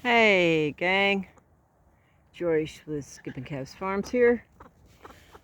Hey gang, Joyce with Skipping Calves Farms here.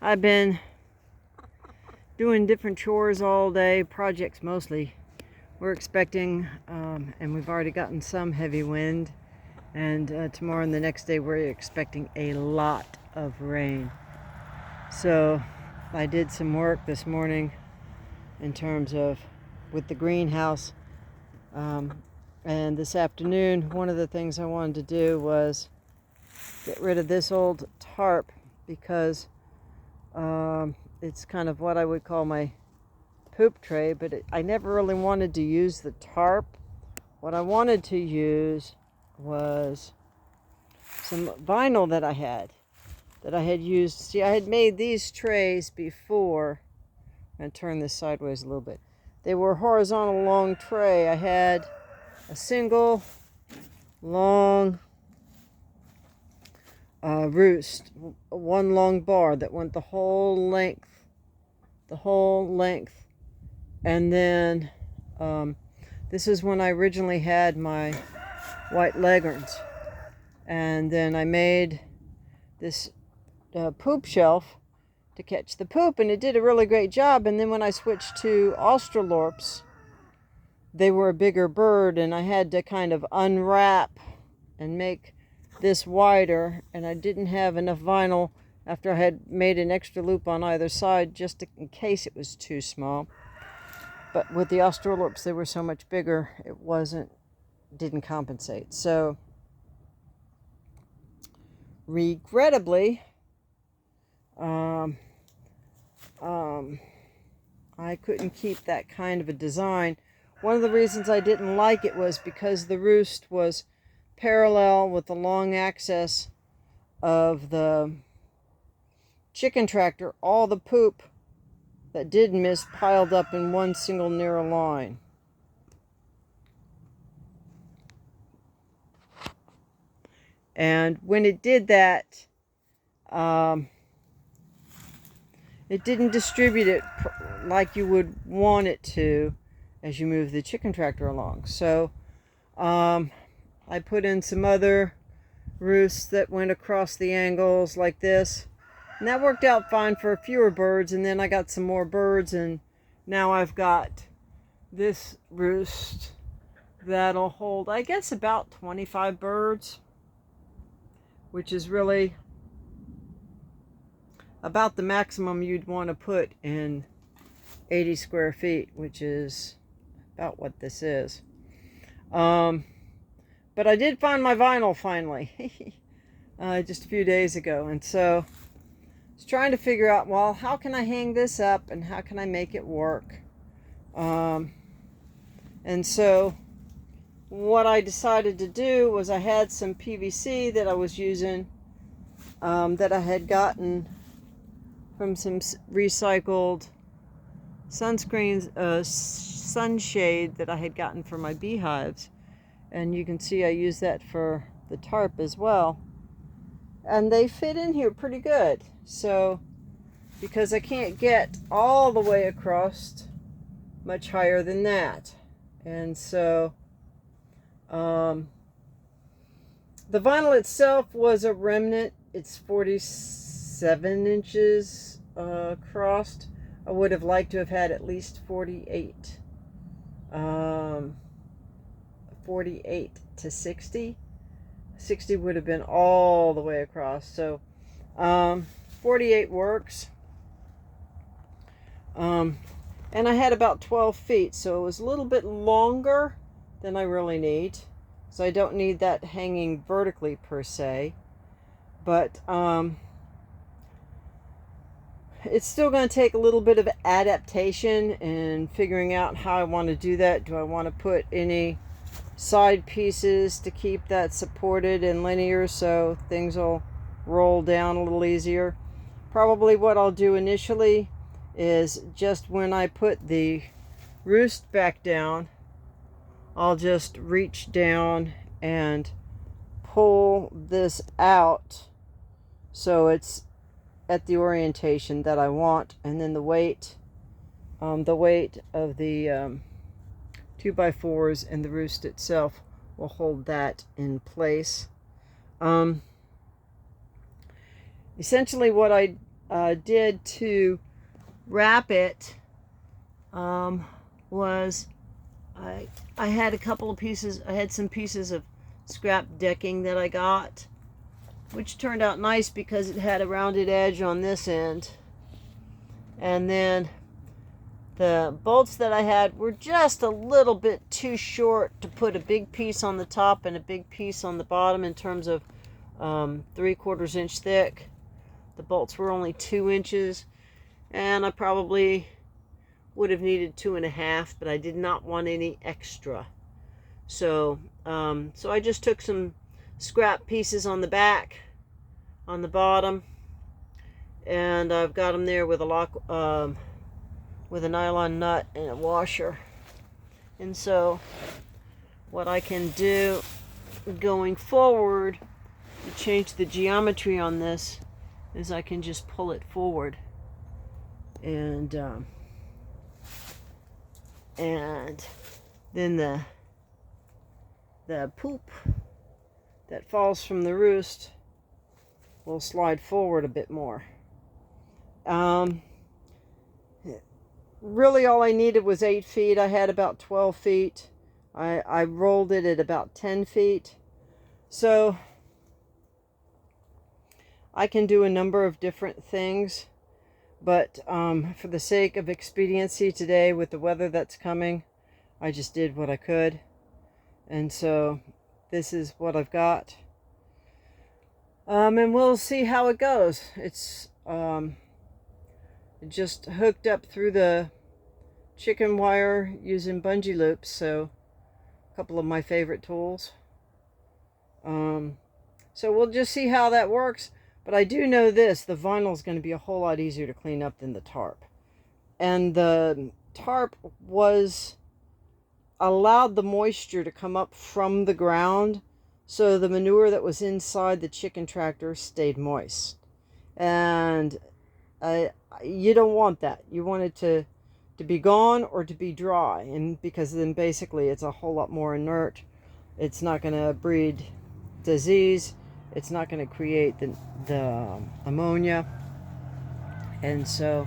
I've been doing different chores all day, projects mostly. We're expecting, and we've already gotten some heavy wind, and tomorrow and the next day we're expecting a lot of rain. So I did some work this morning in terms of with the greenhouse. And this afternoon, one of the things I wanted to do was get rid of this old tarp because it's kind of what I would call my poop tray, but I never really wanted to use the tarp. What I wanted to use was some vinyl that I had used. See, I had made these trays before. I'm going to turn this sideways a little bit. They were horizontal long tray. I had a single long roost, one long bar that went the whole length, and then this is when I originally had my white leghorns, and then I made this poop shelf to catch the poop, and it did a really great job. And then when I switched to Australorps, they were a bigger bird, and I had to kind of unwrap and make this wider, and I didn't have enough vinyl after I had made an extra loop on either side just in case it was too small. But with the Australorps, they were so much bigger, it didn't compensate. So regrettably, I couldn't keep that kind of a design. One of the reasons I didn't like it was because the roost was parallel with the long axis of the chicken tractor. All the poop that did miss piled up in one single narrow line. And when it did that, it didn't distribute it like you would want it to as you move the chicken tractor along. So I put in some other roosts that went across the angles like this, and that worked out fine for fewer birds. And then I got some more birds, and now I've got this roost that'll hold, I guess, about 25 birds, which is really about the maximum you'd want to put in 80 square feet, which is about what this is. But I did find my vinyl finally, just a few days ago. And so I was trying to figure out, well, how can I hang this up and how can I make it work? And so what I decided to do was I had some PVC that I was using, that I had gotten from some recycled sunscreens, sunshade that I had gotten for my beehives. And you can see I use that for the tarp as well. And they fit in here pretty good. So, because I can't get all the way across much higher than that. And so, the vinyl itself was a remnant. It's 47 inches across. I would have liked to have had at least 48. 48 to 60. 60 would have been all the way across. So 48 works. And I had about 12 feet, so it was a little bit longer than I really need. So I don't need that hanging vertically per se. But it's still going to take a little bit of adaptation and figuring out how I want to do that. Do I want to put any side pieces to keep that supported and linear so things will roll down a little easier? Probably what I'll do initially is just when I put the roost back down, I'll just reach down and pull this out so it's at the orientation that I want, and then the weight of the 2x4s and the roost itself will hold that in place. Essentially what I did to wrap it was I had a couple of pieces, I had some pieces of scrap decking that I got, which turned out nice because it had a rounded edge on this end. And then the bolts that I had were just a little bit too short to put a big piece on the top and a big piece on the bottom in terms of 3/4 inch thick. The bolts were only 2 inches, and I probably would have needed 2.5, but I did not want any extra. So, so I just took some scrap pieces on the back, on the bottom, and I've got them there with a lock, with a nylon nut and a washer. And so what I can do going forward to change the geometry on this is I can just pull it forward, and then the poop that falls from the roost will slide forward a bit more. Really all I needed was 8 feet. I had about 12 feet. I rolled it at about 10 feet. So I can do a number of different things, but for the sake of expediency today with the weather that's coming, I just did what I could. And so this is what I've got. And we'll see how it goes. It's just hooked up through the chicken wire using bungee loops, so a couple of my favorite tools. So we'll just see how that works. But I do know this, the vinyl is going to be a whole lot easier to clean up than the tarp. And the tarp allowed the moisture to come up from the ground, so the manure that was inside the chicken tractor stayed moist. And you don't want that. You want it to be gone or to be dry, and because then basically it's a whole lot more inert. It's not going to breed disease. It's not going to create the ammonia. And so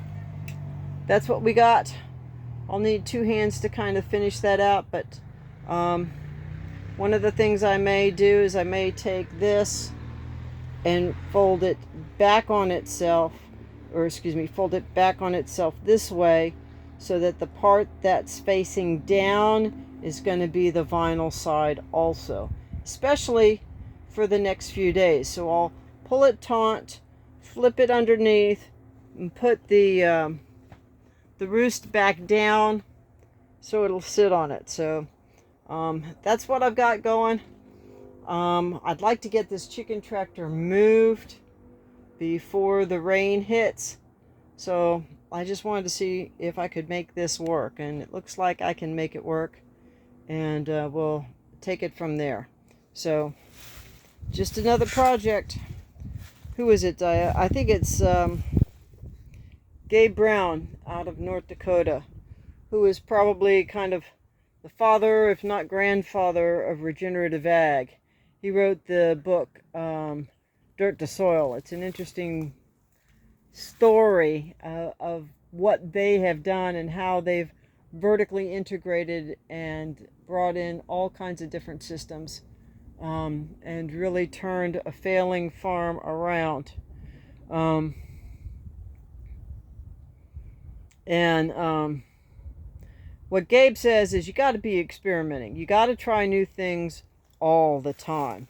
that's what we got. I'll need 2 hands to kind of finish that out, but one of the things I may do is I may take this and fold it back on itself, or excuse me, fold it back on itself this way, so that the part that's facing down is going to be the vinyl side also, especially for the next few days. So I'll pull it taut, flip it underneath, and put the roost back down so it'll sit on it. So that's what I've got going. I'd like to get this chicken tractor moved before the rain hits, so I just wanted to see if I could make this work, and it looks like I can make it work, and we'll take it from there. So just another project. Who is it? I think it's Gabe Brown out of North Dakota, who is probably kind of the father, if not grandfather, of regenerative ag. He wrote the book Dirt to Soil. It's an interesting story of what they have done and how they've vertically integrated and brought in all kinds of different systems, and really turned a failing farm around. What Gabe says is you got to be experimenting. You got to try new things all the time.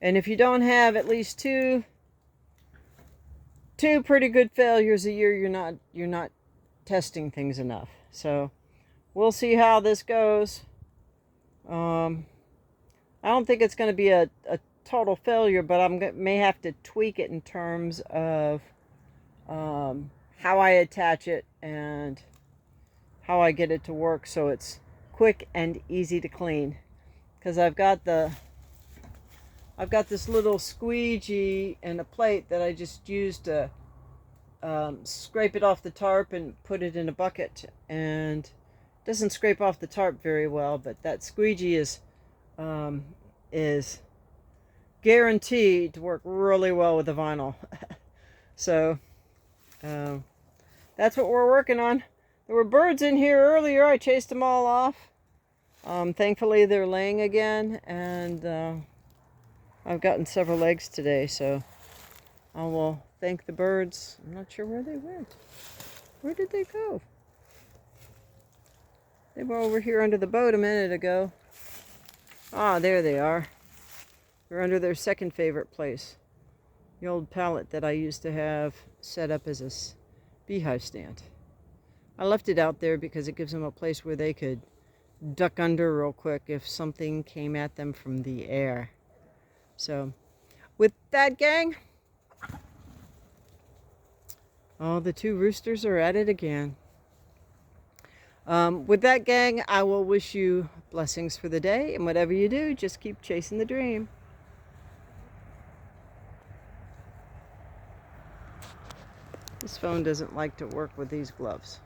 And if you don't have at least two pretty good failures a year, you're not testing things enough. So we'll see how this goes. I don't think it's going to be a total failure, but may have to tweak it in terms of how I attach it and how I get it to work so it's quick and easy to clean. Because I've got this little squeegee and a plate that I just used to scrape it off the tarp and put it in a bucket, and it doesn't scrape off the tarp very well, but that squeegee is is guaranteed to work really well with the vinyl. So that's what we're working on. There were birds in here earlier. I chased them all off. Thankfully they're laying again, and I've gotten several eggs today, so I will thank the birds. I'm not sure where they went. Where did they go? They were over here under the boat a minute ago. Ah, there they are. They're under their second favorite place. The old pallet that I used to have set up as a beehive stand. I left it out there because it gives them a place where they could duck under real quick if something came at them from the air. So, with that, gang, oh, the two roosters are at it again. With that, gang, I will wish you blessings for the day, and whatever you do, just keep chasing the dream. This phone doesn't like to work with these gloves.